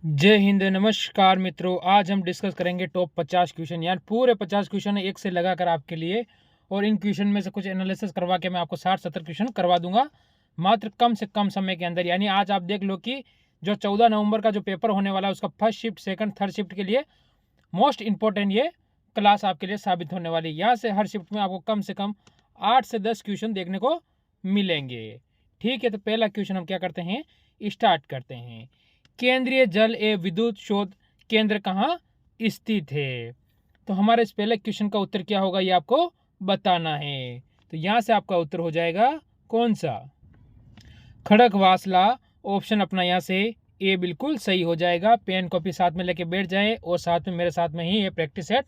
जय हिंद, नमस्कार मित्रों। आज हम डिस्कस करेंगे टॉप 50 क्वेश्चन, यानी पूरे 50 क्वेश्चन एक से लगाकर आपके लिए। और इन क्वेश्चन में से कुछ एनालिसिस करवा के मैं आपको 60-70 क्वेश्चन करवा दूंगा मात्र कम से कम समय के अंदर। यानी आज आप देख लो कि जो 14 नवंबर का जो पेपर होने वाला है उसका first shift, second, third shift के लिए मोस्ट इंपॉर्टेंट ये क्लास आपके लिए साबित होने वाली है। यहाँ से हर शिफ्ट में आपको कम से कम 8 से 10 क्वेश्चन देखने को मिलेंगे। ठीक है, तो पहला क्वेश्चन हम क्या करते हैं, स्टार्ट करते हैं। केंद्रीय जल एवं विद्युत शोध केंद्र कहाँ स्थित है? तो हमारे इस पहले क्वेश्चन का उत्तर क्या होगा ये आपको बताना है। तो यहाँ से आपका उत्तर हो जाएगा कौन सा, खड़गवासला। ऑप्शन अपना यहाँ से ए बिल्कुल सही हो जाएगा। पेन कॉपी साथ में लेके बैठ जाए और साथ में मेरे साथ में ही ये प्रैक्टिस सेट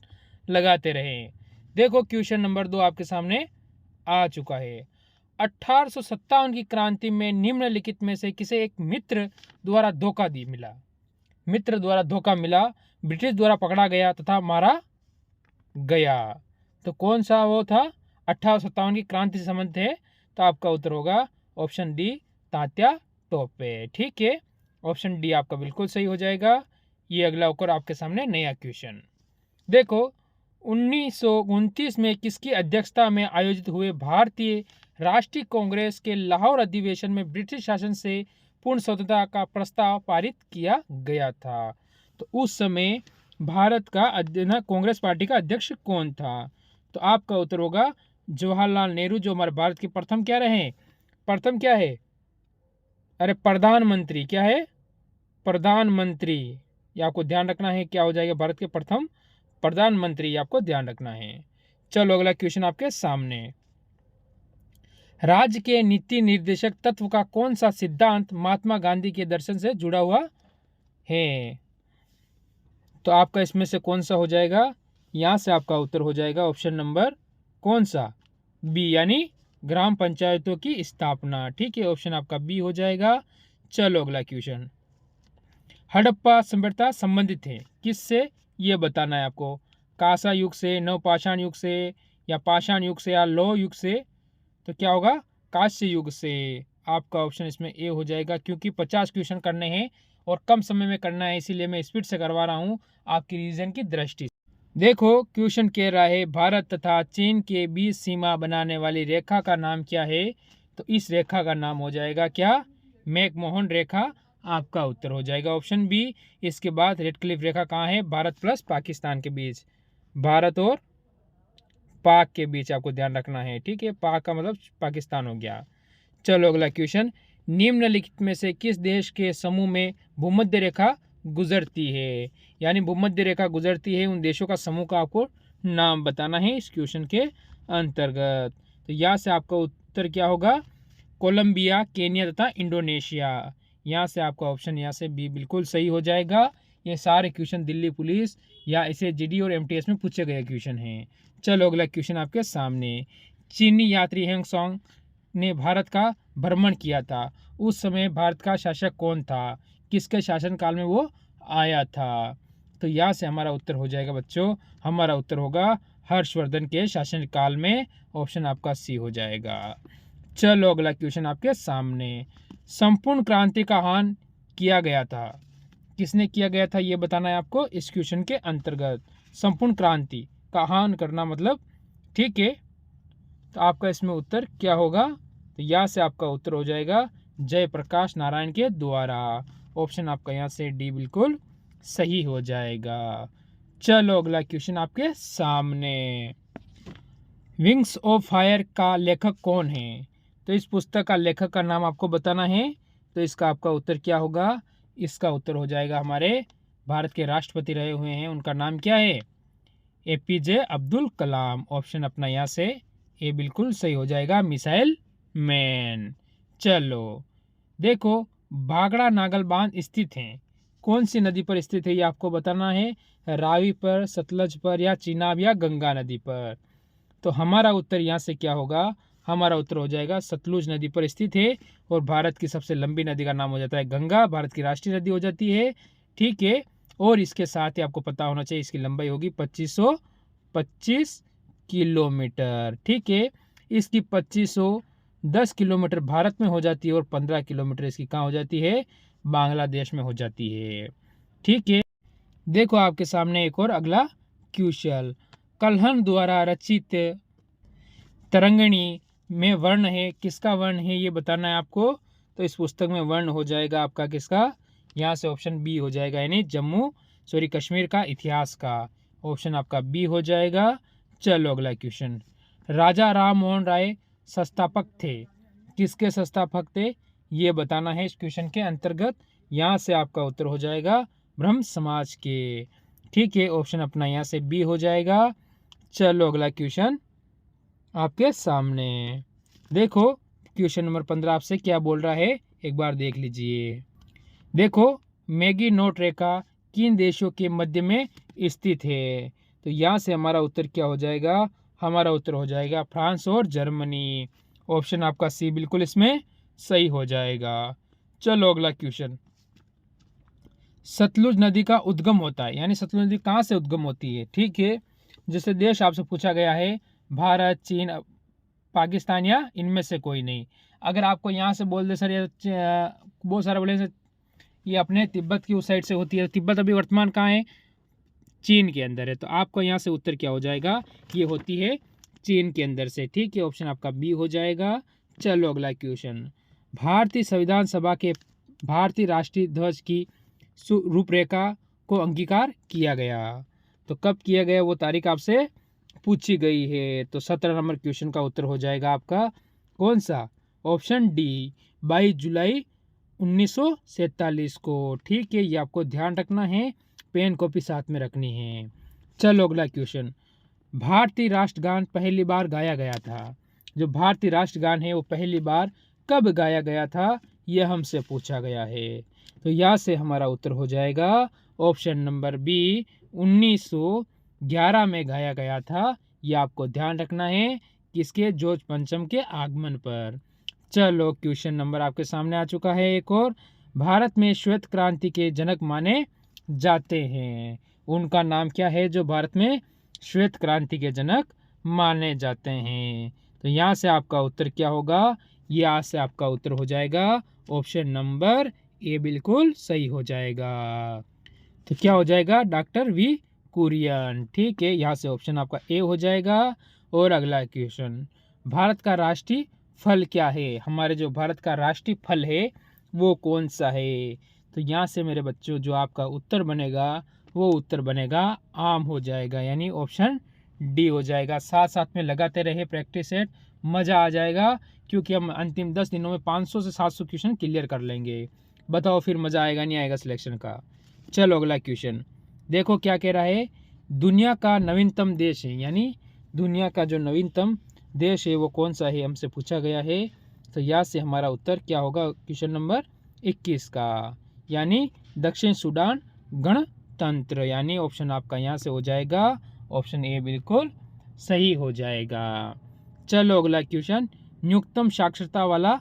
लगाते रहें। देखो क्वेश्चन नंबर 2 आपके सामने आ चुका है। 1857 की क्रांति में निम्नलिखित में से किसे एक मित्र द्वारा धोखा मिला? मित्र द्वारा धोखा मिला, ब्रिटिश द्वारा पकड़ा गया तथा मारा गया। तो कौन सा वो था? 1857 की क्रांति से संबंधित है, तो आपका उत्तर होगा ऑप्शन डी, तात्या टोपे। ठीक है, ऑप्शन डी आपका बिल्कुल सही हो जाएगा। ये अगला होकर आपके सामने नया क्वेश्चन देखो। 1929 में किसकी अध्यक्षता में आयोजित हुए भारतीय राष्ट्रीय कांग्रेस के लाहौर अधिवेशन में ब्रिटिश शासन से पूर्ण स्वतंत्रता का प्रस्ताव पारित किया गया था? तो उस समय भारत का कांग्रेस पार्टी का अध्यक्ष कौन था? तो आपका उत्तर होगा जवाहरलाल नेहरू, जो हमारे भारत के प्रथम क्या रहे, प्रथम क्या है, अरे प्रधानमंत्री। क्या है? प्रधानमंत्री। ये आपको ध्यान रखना है, क्या हो जाएगा, भारत के प्रथम प्रधानमंत्री, आपको ध्यान रखना है। चलो अगला क्वेश्चन आपके सामने। राज्य के नीति निर्देशक तत्व का कौन सा सिद्धांत महात्मा गांधी के दर्शन से जुड़ा हुआ है? तो आपका इसमें से कौन सा हो जाएगा? यहां से आपका उत्तर हो जाएगा ऑप्शन नंबर कौन सा, बी, यानी ग्राम पंचायतों की स्थापना। ठीक है, ऑप्शन आपका बी हो जाएगा। चलो अगला क्वेश्चन। हड़प्पा सभ्यता संबंधित है किससे, ये बताना है आपको। कांसा युग से, नवपाषाण युग से, या पाषाण युग से, या लौह युग से? तो क्या होगा, कांस्य युग से। आपका ऑप्शन इसमें ए हो जाएगा, क्योंकि 50 क्वेश्चन करने हैं और कम समय में करना है, इसीलिए मैं स्पीड से करवा रहा हूँ आपकी रीजन की दृष्टि। देखो क्वेश्चन कह रहा है भारत तथा चीन के बीच सीमा बनाने वाली रेखा का नाम क्या है? तो इस रेखा का नाम हो जाएगा क्या, मैकमोहन रेखा। आपका उत्तर हो जाएगा ऑप्शन बी। इसके बाद रेड क्लिफ रेखा कहाँ है? भारत प्लस पाकिस्तान के बीच, भारत और पाक के बीच आपको ध्यान रखना है। ठीक है, पाक का मतलब पाकिस्तान हो गया। चलो अगला क्वेश्चन। निम्नलिखित में से किस देश के समूह में भूमध्य रेखा गुजरती है? यानी भूमध्य रेखा गुजरती है, उन देशों का समूह का आपको नाम बताना है इस क्वेश्चन के अंतर्गत। तो यहाँ से आपका उत्तर क्या होगा, कोलंबिया, केनिया तथा इंडोनेशिया। यहाँ से आपका ऑप्शन यहाँ से बी बिल्कुल सही हो जाएगा। ये सारे क्वेश्चन दिल्ली पुलिस या इसे जीडी और एमटीएस में पूछे गए क्वेश्चन हैं। चलो अगला क्वेश्चन आपके सामने। चीनी यात्री हेंग सॉन्ग ने भारत का भ्रमण किया था, उस समय भारत का शासक कौन था? किसके शासनकाल में वो आया था? तो यहाँ से हमारा उत्तर हो जाएगा बच्चों, हमारा उत्तर होगा हर्षवर्धन के शासनकाल में। ऑप्शन आपका सी हो जाएगा। चलो अगला क्वेश्चन आपके सामने। संपूर्ण क्रांति का आह्वान किया गया था, किसने किया गया था ये बताना है आपको इस क्वेश्चन के अंतर्गत। संपूर्ण क्रांति का आह्वान करना मतलब, ठीक है, तो आपका इसमें उत्तर क्या होगा? तो यहाँ से आपका उत्तर हो जाएगा जयप्रकाश नारायण के द्वारा। ऑप्शन आपका यहाँ से डी बिल्कुल सही हो जाएगा। चलो अगला क्वेश्चन आपके सामने। विंग्स ऑफ फायर का लेखक कौन है? तो इस पुस्तक का लेखक का नाम आपको बताना है। तो इसका आपका उत्तर क्या होगा? इसका उत्तर हो जाएगा हमारे भारत के राष्ट्रपति रहे हुए हैं, उनका नाम क्या है? एपीजे अब्दुल कलाम। ऑप्शन अपना यहाँ से ए बिल्कुल सही हो जाएगा, मिसाइल मैन। चलो देखो, भाखड़ा नागल बांध स्थित है, कौन सी नदी पर स्थित है ये आपको बताना है। रावी पर, सतलज पर, या चिनाब, या गंगा नदी पर? तो हमारा उत्तर यहाँ से क्या होगा, हमारा उत्तर हो जाएगा सतलुज नदी पर स्थित है। और भारत की सबसे लंबी नदी का नाम हो जाता है गंगा, भारत की राष्ट्रीय नदी हो जाती है। ठीक है, और इसके साथ ही आपको पता होना चाहिए इसकी लंबाई होगी 2525 किलोमीटर। ठीक है, इसकी 2510 किलोमीटर भारत में हो जाती है और 15 किलोमीटर इसकी कहाँ हो जाती है, बांग्लादेश में हो जाती है। ठीक है। देखो आपके सामने एक और अगला क्वेश्चन, कल्हण द्वारा रचित तरंगिणी में वर्ण है, किसका वर्ण है ये बताना है आपको। तो इस पुस्तक में वर्ण हो जाएगा आपका किसका, यहाँ से ऑप्शन बी हो जाएगा, यानी कश्मीर का इतिहास का। ऑप्शन आपका बी हो जाएगा। चलो अगला क्वेश्चन, राजा राम मोहन राय संस्थापक थे, किसके संस्थापक थे ये बताना है इस क्वेश्चन के अंतर्गत। यहाँ से आपका उत्तर हो जाएगा ब्रह्म समाज के। ठीक है, ऑप्शन अपना यहाँ से बी हो जाएगा। चलो अगला क्वेश्चन आपके सामने, देखो क्वेश्चन नंबर 15 आपसे क्या बोल रहा है, एक बार देख लीजिए। देखो, मैगी नोट रेखा किन देशों के मध्य में स्थित है। तो यहाँ से हमारा उत्तर क्या हो जाएगा, हमारा उत्तर हो जाएगा फ्रांस और जर्मनी। ऑप्शन आपका सी बिल्कुल इसमें सही हो जाएगा। चलो अगला क्वेश्चन, सतलुज नदी का उद्गम होता है, यानी सतलुज नदी कहाँ से उद्गम होती है। ठीक है, जैसे देश आपसे पूछा गया है भारत, चीन, पाकिस्तान या इनमें से कोई नहीं। अगर आपको यहाँ से बोल दे सर ये बहुत सारा बोले सर ये अपने तिब्बत की उस साइड से होती है, तिब्बत अभी वर्तमान कहाँ है, चीन के अंदर है। तो आपको यहाँ से उत्तर क्या हो जाएगा, ये होती है चीन के अंदर से। ठीक है, ऑप्शन आपका बी हो जाएगा। चलो अगला क्वेश्चन, भारतीय संविधान सभा के भारतीय राष्ट्रीय ध्वज की रूपरेखा को अंगीकार किया गया, तो कब किया गया वो तारीख आपसे पूछी गई है। तो 17 नंबर क्वेश्चन का उत्तर हो जाएगा आपका कौन सा, ऑप्शन डी 22 जुलाई 1947 को। ठीक है, ये आपको ध्यान रखना है, पेन कॉपी साथ में रखनी है। चलो अगला क्वेश्चन, भारतीय राष्ट्रगान पहली बार गाया गया था, जो भारतीय राष्ट्रगान है वो पहली बार कब गाया गया था ये हमसे पूछा गया है। तो यहाँ से हमारा उत्तर हो जाएगा ऑप्शन नंबर बी 1911 में गाया गया था। ये आपको ध्यान रखना है किसके, जोज पंचम के आगमन पर। चलो क्वेश्चन नंबर आपके सामने आ चुका है एक और, भारत में श्वेत क्रांति के जनक माने जाते हैं, उनका नाम क्या है जो भारत में श्वेत क्रांति के जनक माने जाते हैं। तो यहाँ से आपका उत्तर क्या होगा, यहाँ से आपका उत्तर हो जाएगा ऑप्शन नंबर ए बिल्कुल सही हो जाएगा। तो क्या हो जाएगा, डॉक्टर वी कुरियन। ठीक है, यहाँ से ऑप्शन आपका ए हो जाएगा। और अगला क्वेश्चन, भारत का राष्ट्रीय फल क्या है, हमारे जो भारत का राष्ट्रीय फल है वो कौन सा है। तो यहाँ से मेरे बच्चों जो आपका उत्तर बनेगा वो उत्तर बनेगा आम हो जाएगा, यानी ऑप्शन डी हो जाएगा। साथ साथ में लगाते रहे प्रैक्टिस सेट, मज़ा आ जाएगा, क्योंकि हम अंतिम 10 दिनों में 500 से 700 क्वेश्चन क्लियर कर लेंगे। बताओ फिर मज़ा आएगा नहीं आएगा सिलेक्शन का। चलो अगला क्वेश्चन, देखो क्या कह रहा है, दुनिया का नवीनतम देश है, यानी दुनिया का जो नवीनतम देश है वो कौन सा है हमसे पूछा गया है। तो यहाँ से हमारा उत्तर क्या होगा क्वेश्चन नंबर 21 का, यानी दक्षिण सूडान गणतंत्र, यानी ऑप्शन आपका यहाँ से हो जाएगा ऑप्शन ए बिल्कुल सही हो जाएगा। चलो अगला क्वेश्चन, न्यूनतम साक्षरता वाला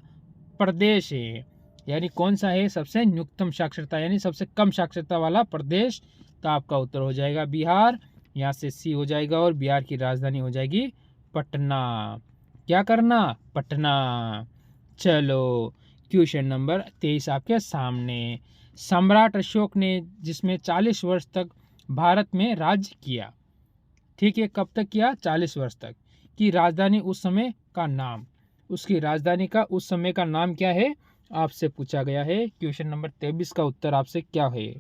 प्रदेश है, यानी कौन सा है सबसे न्यूनतम साक्षरता यानी सबसे कम साक्षरता वाला प्रदेश। तो आपका उत्तर हो जाएगा बिहार, यहाँ से सी हो जाएगा। और बिहार की राजधानी हो जाएगी पटना। क्या करना, पटना। चलो क्वेश्चन नंबर 23 आपके सामने, सम्राट अशोक ने जिसमें 40 वर्ष तक भारत में राज्य किया, ठीक है, कब तक किया, 40 वर्ष तक, की राजधानी उस समय का नाम, उसकी राजधानी का उस समय का नाम क्या है आपसे पूछा गया है। क्वेश्चन नंबर 23 का उत्तर आपसे क्या है,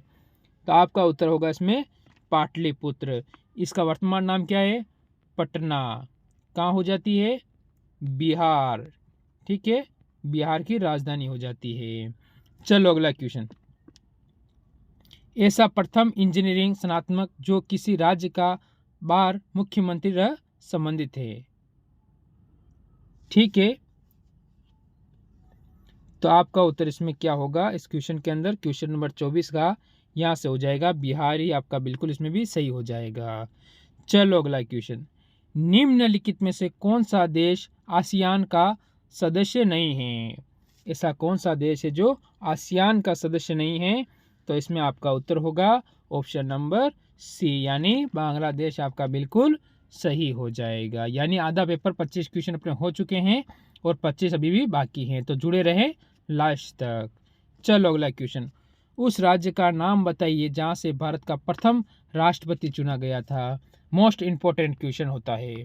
तो आपका उत्तर होगा इसमें पाटलिपुत्र। इसका वर्तमान नाम क्या है, पटना। कहाँ हो जाती है, बिहार। ठीक है, बिहार की राजधानी हो जाती है। चलो अगला क्वेश्चन, ऐसा प्रथम इंजीनियरिंग स्नातक जो किसी राज्य का बार मुख्यमंत्री रह संबंधित है। ठीक है, तो आपका उत्तर इसमें क्या होगा इस क्वेश्चन के अंदर, क्वेश्चन नंबर 24 का यहाँ से हो जाएगा बिहार ही आपका बिल्कुल इसमें भी सही हो जाएगा। चलो अगला क्वेश्चन, निम्नलिखित में से कौन सा देश आसियान का सदस्य नहीं है। ऐसा कौन सा देश है जो आसियान का सदस्य नहीं है। तो इसमें आपका उत्तर होगा ऑप्शन नंबर सी, यानी बांग्लादेश आपका बिल्कुल सही हो जाएगा। यानी आधा पेपर 25 क्वेश्चन अपने हो चुके हैं और 25 अभी भी बाकी हैं, तो जुड़े रहें लास्ट तक। चलो अगला क्वेश्चन, उस राज्य का नाम बताइए जहाँ से भारत का प्रथम राष्ट्रपति चुना गया था। मोस्ट इम्पोर्टेंट क्वेश्चन होता है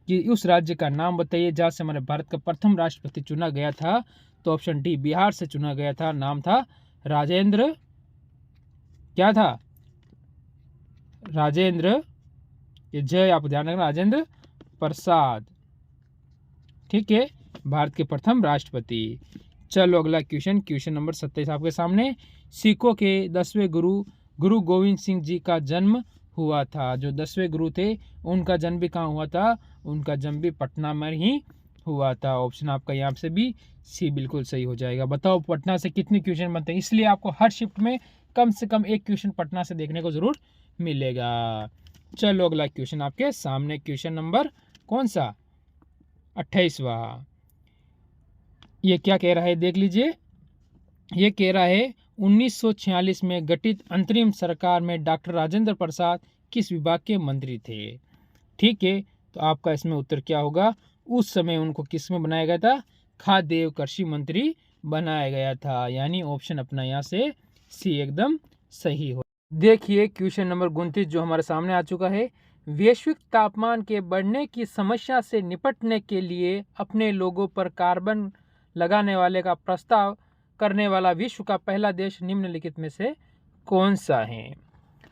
कि उस राज्य का नाम बताइए जहाँ से हमारे भारत का प्रथम राष्ट्रपति चुना गया था। तो ऑप्शन डी, बिहार से चुना गया था। नाम था राजेंद्र, क्या था, राजेंद्र, ये जय आप ध्यान रखना, राजेंद्र प्रसाद। ठीक है, भारत के प्रथम राष्ट्रपति। चलो अगला क्वेश्चन, क्वेश्चन नंबर 27 आपके सामने। सिखों के 10वें गुरु गुरु गोविंद सिंह जी का जन्म हुआ था। जो 10वें गुरु थे उनका जन्म भी कहाँ हुआ था? उनका जन्म भी पटना में ही हुआ था। ऑप्शन आपका यहाँ से भी सी बिल्कुल सही हो जाएगा। बताओ पटना से कितने क्वेश्चन बनते हैं? इसलिए आपको हर शिफ्ट में कम से कम एक क्वेश्चन पटना से देखने को जरूर मिलेगा। चलो अगला क्वेश्चन आपके सामने, क्वेश्चन नंबर कौन सा? 28वां। ये क्या कह रहा है देख लीजिए। ये कह रहा है 1946 में गठित अंतरिम सरकार में डॉक्टर राजेंद्र प्रसाद किस विभाग के मंत्री थे? ठीक है, तो आपका इसमें उत्तर क्या होगा? उस समय उनको किस में बनाया गया था? खाद्य एवं कृषि मंत्री बनाया गया था। यानी ऑप्शन अपना यहाँ से सी एकदम सही हो। देखिए क्वेश्चन नंबर 29 जो हमारे सामने आ चुका है। वैश्विक तापमान के बढ़ने की समस्या से निपटने के लिए अपने लोगों पर कार्बन लगाने वाले का प्रस्ताव करने वाला विश्व का पहला देश निम्नलिखित में से कौन सा है?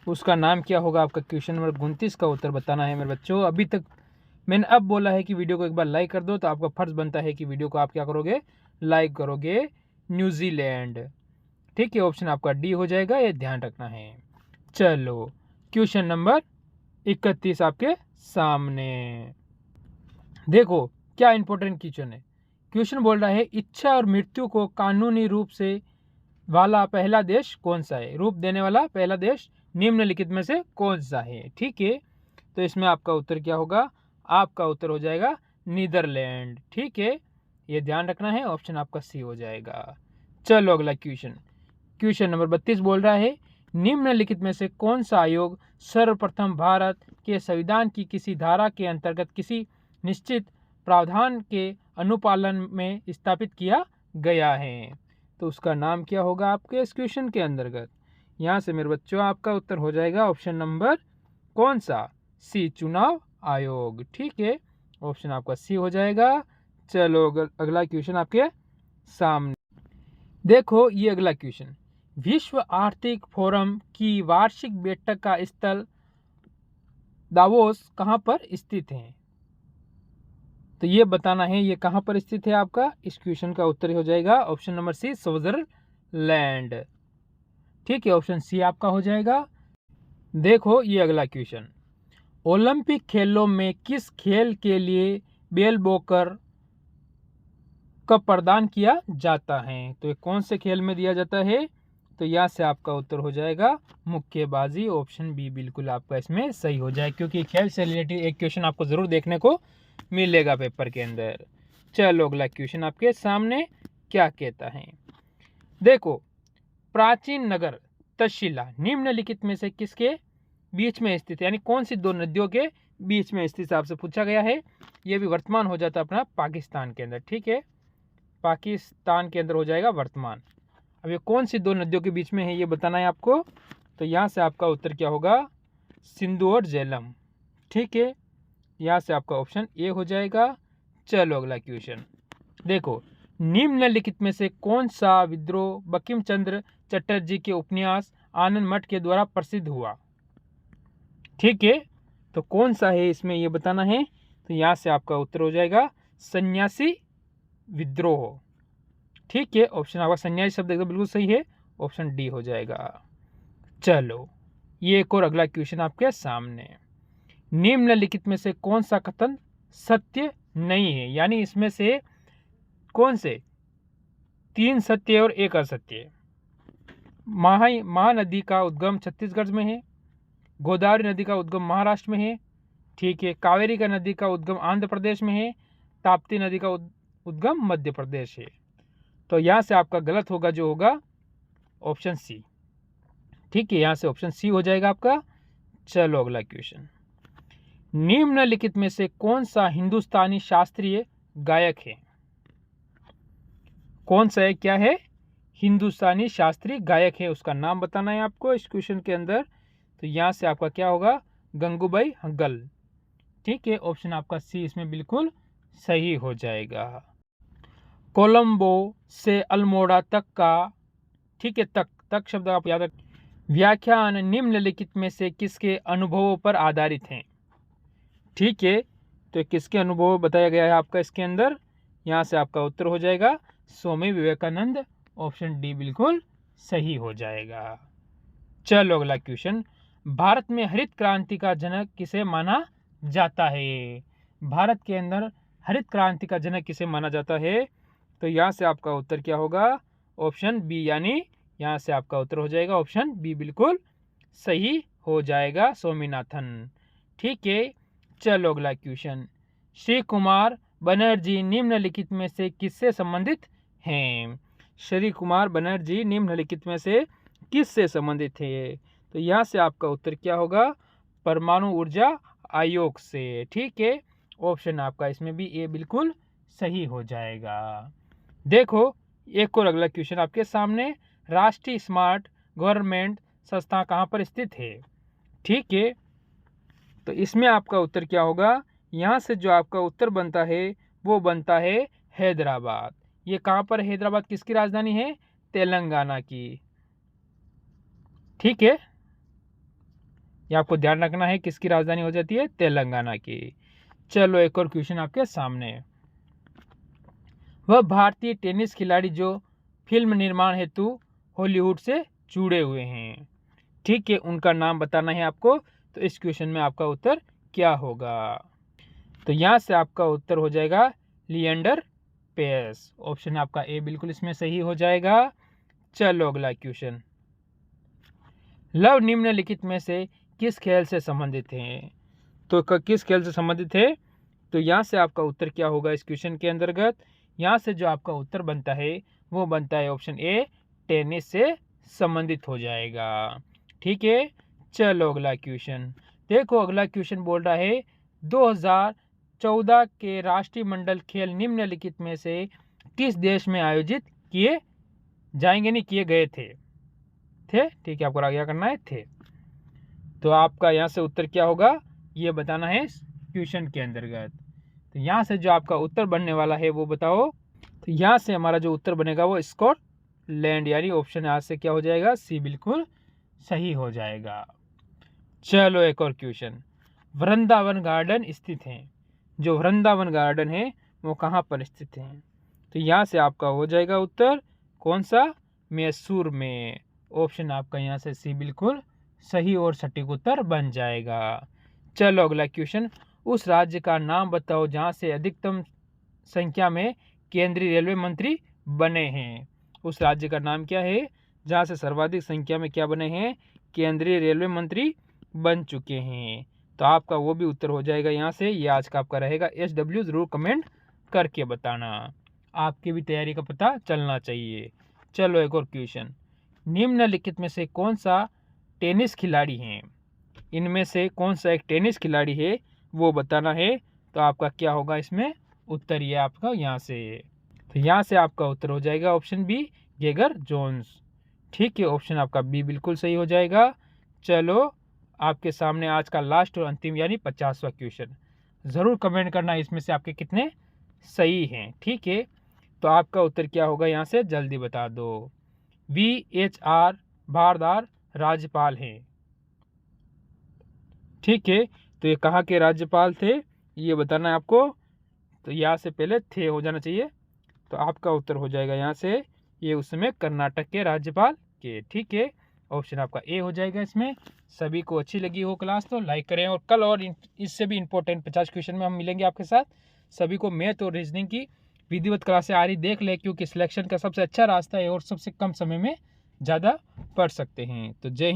उसका नाम क्या होगा? आपका क्वेश्चन नंबर 29 का उत्तर बताना है मेरे बच्चों। अभी तक मैंने अब बोला है कि वीडियो को एक बार लाइक कर दो, तो आपका फर्ज बनता है कि वीडियो को आप क्या करोगे? लाइक करोगे। न्यूजीलैंड। ठीक है, ऑप्शन आपका डी हो जाएगा, ये ध्यान रखना है। चलो क्वेश्चन नंबर 31 आपके सामने। देखो क्या इंपॉर्टेंट क्वेश्चन है। क्वेश्चन बोल रहा है इच्छा और मृत्यु को कानूनी रूप से वाला पहला देश कौन सा है? रूप देने वाला पहला देश निम्नलिखित में से कौन सा है? ठीक है, तो इसमें आपका उत्तर क्या होगा? आपका उत्तर हो जाएगा नीदरलैंड। ठीक है, ये ध्यान रखना है, ऑप्शन आपका सी हो जाएगा। चलो अगला क्वेश्चन, क्वेश्चन नंबर 32 बोल रहा है निम्नलिखित में से कौन सा आयोग सर्वप्रथम भारत के संविधान की किसी धारा के अंतर्गत किसी निश्चित प्रावधान के अनुपालन में स्थापित किया गया है? तो उसका नाम क्या होगा आपके इस क्वेश्चन के अंतर्गत? यहाँ से मेरे बच्चों आपका उत्तर हो जाएगा ऑप्शन नंबर कौन सा? सी, चुनाव आयोग। ठीक है, ऑप्शन आपका सी हो जाएगा। चलो अगला क्वेश्चन आपके सामने। देखो ये अगला क्वेश्चन, विश्व आर्थिक फोरम की वार्षिक बैठक का स्थल दावोस कहाँ पर स्थित है? तो ये बताना है ये कहाँ पर स्थित है आपका। इस क्वेश्चन का उत्तर हो जाएगा ऑप्शन नंबर सी, स्विट्जरलैंड। ठीक है, ऑप्शन सी आपका हो जाएगा। देखो ये अगला क्वेश्चन, ओलंपिक खेलों में किस खेल के लिए बेल वॉकर कप प्रदान किया जाता है? तो ये कौन से खेल में दिया जाता है? तो यहाँ से आपका उत्तर हो जाएगा मुक्केबाजी। ऑप्शन बी बिल्कुल आपका इसमें सही हो जाए, क्योंकि खेल से रिलेटेड एक क्वेश्चन आपको जरूर देखने को मिलेगा पेपर के अंदर। चलो अगला क्वेश्चन आपके सामने क्या कहता है। देखो प्राचीन नगर तक्षशिला निम्नलिखित में से किसके बीच में स्थित है? यानी कौन सी दो नदियों के बीच में स्थित आपसे पूछा गया है। ये भी वर्तमान हो जाता है अपना पाकिस्तान के अंदर। ठीक है, पाकिस्तान के अंदर हो जाएगा वर्तमान। अब ये कौन सी दो नदियों के बीच में है ये बताना है आपको। तो यहाँ से आपका उत्तर क्या होगा? सिंधु और झेलम। ठीक है, यहाँ से आपका ऑप्शन ए हो जाएगा। चलो अगला क्वेश्चन, देखो निम्नलिखित में से कौन सा विद्रोह बंकिम चंद्र चटर्जी के उपन्यास आनंद मठ के द्वारा प्रसिद्ध हुआ? ठीक है, तो कौन सा है इसमें ये बताना है। तो यहाँ से आपका उत्तर हो जाएगा सन्यासी विद्रोह। ठीक है, ऑप्शन आपका सन्यासी शब्द एकदम बिल्कुल सही है, ऑप्शन डी हो जाएगा। चलो ये एक और अगला क्वेश्चन आपके सामने, निम्नलिखित में से कौन सा कथन सत्य नहीं है? यानी इसमें से कौन से 3 सत्य और 1 असत्य? महानदी का उद्गम छत्तीसगढ़ में है, गोदावरी नदी का उद्गम महाराष्ट्र में है। ठीक है, कावेरी का नदी का उद्गम आंध्र प्रदेश में है, ताप्ती नदी का उद्गम मध्य प्रदेश है। तो यहाँ से आपका गलत होगा जो होगा ऑप्शन सी। ठीक है, यहाँ से ऑप्शन सी हो जाएगा आपका। चलो अगला क्वेश्चन, निम्नलिखित में से कौन सा हिंदुस्तानी शास्त्रीय गायक है? कौन सा है? क्या है? हिंदुस्तानी शास्त्रीय गायक है, उसका नाम बताना है आपको इस क्वेश्चन के अंदर। तो यहाँ से आपका क्या होगा, गंगूबाई हंगल। ठीक है, ऑप्शन आपका सी इसमें बिल्कुल सही हो जाएगा। कोलंबो से अल्मोड़ा तक का, ठीक है, तक शब्द आप याद रखें। व्याख्यान निम्नलिखित में से किसके अनुभवों पर आधारित हैं। ठीक है, तो किसके अनुभव बताया गया है आपका इसके अंदर। यहाँ से आपका उत्तर हो जाएगा स्वामी विवेकानंद। ऑप्शन डी बिल्कुल सही हो जाएगा। चलो अगला क्वेश्चन, भारत में हरित क्रांति का जनक किसे माना जाता है। भारत के अंदर हरित क्रांति का जनक किसे माना जाता है। तो यहाँ से आपका उत्तर क्या होगा, ऑप्शन बी, यानी यहाँ से आपका उत्तर हो जाएगा ऑप्शन बी बिल्कुल सही हो जाएगा, स्वामीनाथन। ठीक है, चलो अगला क्वेश्चन, श्री कुमार बनर्जी निम्नलिखित में से किससे संबंधित हैं। श्री कुमार बनर्जी निम्नलिखित में से किससे संबंधित है। तो यहाँ से आपका उत्तर क्या होगा, परमाणु ऊर्जा आयोग से। ठीक है, ऑप्शन आपका इसमें भी ए बिल्कुल सही हो जाएगा। देखो एक और अगला क्वेश्चन आपके सामने, राष्ट्रीय स्मार्ट गवर्नमेंट संस्था कहाँ पर स्थित है। ठीक है, तो इसमें आपका उत्तर क्या होगा, यहाँ से जो आपका उत्तर बनता है वो बनता है हैदराबाद। ये कहाँ पर, हैदराबाद किसकी राजधानी है, तेलंगाना की। ठीक है, ये आपको ध्यान रखना है किसकी राजधानी हो जाती है, तेलंगाना की। चलो एक और क्वेश्चन आपके सामने, वह भारतीय टेनिस खिलाड़ी जो फिल्म निर्माण हेतु हॉलीवुड से जुड़े हुए हैं। ठीक है, उनका नाम बताना है आपको। तो इस क्वेश्चन में आपका उत्तर क्या होगा। तो यहाँ से आपका उत्तर हो जाएगा लिएंडर पेस। ऑप्शन आपका ए बिल्कुल इसमें सही हो जाएगा। चलो अगला क्वेश्चन, लव निम्नलिखित में से किस खेल से संबंधित है। तो किस खेल से संबंधित है। तो यहाँ से आपका उत्तर क्या होगा इस क्वेश्चन के अंतर्गत। यहाँ से जो आपका उत्तर बनता है वो बनता है ऑप्शन ए, टेनिस से संबंधित हो जाएगा। ठीक है, चलो अगला क्वेश्चन, देखो अगला क्वेश्चन बोल रहा है 2014 के राष्ट्रीय मंडल खेल निम्नलिखित में से किस देश में आयोजित किए जाएंगे, नहीं किए गए थे। ठीक है, आपको आगे करना है थे। तो आपका यहाँ से उत्तर क्या होगा ये बताना है क्वेश्चन के अंतर्गत। तो यहाँ से जो आपका उत्तर बनने वाला है वो बताओ। तो यहाँ से हमारा जो उत्तर बनेगा वो स्कॉटलैंड, यानी ऑप्शन यहाँ से क्या हो जाएगा, सी बिल्कुल सही हो जाएगा। चलो एक और क्वेश्चन, वृंदावन गार्डन स्थित हैं। जो वृंदावन गार्डन है वो कहाँ पर स्थित है। तो यहाँ से आपका हो जाएगा उत्तर कौन सा, मैसूर में। ऑप्शन आपका यहाँ से सी बिल्कुल सही और सटीक उत्तर बन जाएगा। चलो अगला क्वेश्चन, उस राज्य का नाम बताओ जहाँ से अधिकतम संख्या में केंद्रीय रेलवे मंत्री बने हैं। उस राज्य का नाम क्या है जहाँ से सर्वाधिक संख्या में क्या बने हैं, केंद्रीय रेलवे मंत्री बन चुके हैं। तो आपका वो भी उत्तर हो जाएगा यहाँ से। ये आज का आपका रहेगा SW, जरूर कमेंट करके बताना, आपकी भी तैयारी का पता चलना चाहिए। चलो एक और क्वेश्चन, निम्नलिखित में से कौन सा टेनिस खिलाड़ी हैं। इनमें से कौन सा एक टेनिस खिलाड़ी है वो बताना है। तो आपका क्या होगा इसमें उत्तर, ये आपका यहाँ से। तो यहाँ से आपका उत्तर हो जाएगा ऑप्शन बी, गेगर जोन्स। ठीक है, ऑप्शन आपका बी बिल्कुल सही हो जाएगा। चलो आपके सामने आज का लास्ट और अंतिम यानी 50वां क्वेश्चन, ज़रूर कमेंट करना इसमें से आपके कितने सही हैं। ठीक है, तो आपका उत्तर क्या होगा यहाँ से जल्दी बता दो। VHR भारदार राज्यपाल हैं। ठीक है, तो ये कहाँ के राज्यपाल थे ये बताना है आपको। तो यहाँ से पहले थे हो जाना चाहिए। तो आपका उत्तर हो जाएगा यहाँ से, ये उस समय कर्नाटक के राज्यपाल के। ठीक है, ऑप्शन आपका ए हो जाएगा इसमें। सभी को अच्छी लगी हो क्लास तो लाइक करें, और कल और इससे भी इम्पोर्टेंट 50 क्वेश्चन में हम मिलेंगे आपके साथ। सभी को मैथ और रीजनिंग की विधिवत क्लासें आ रही देख ले, क्योंकि सिलेक्शन का सबसे अच्छा रास्ता है और सबसे कम समय में ज़्यादा पढ़ सकते हैं। तो जय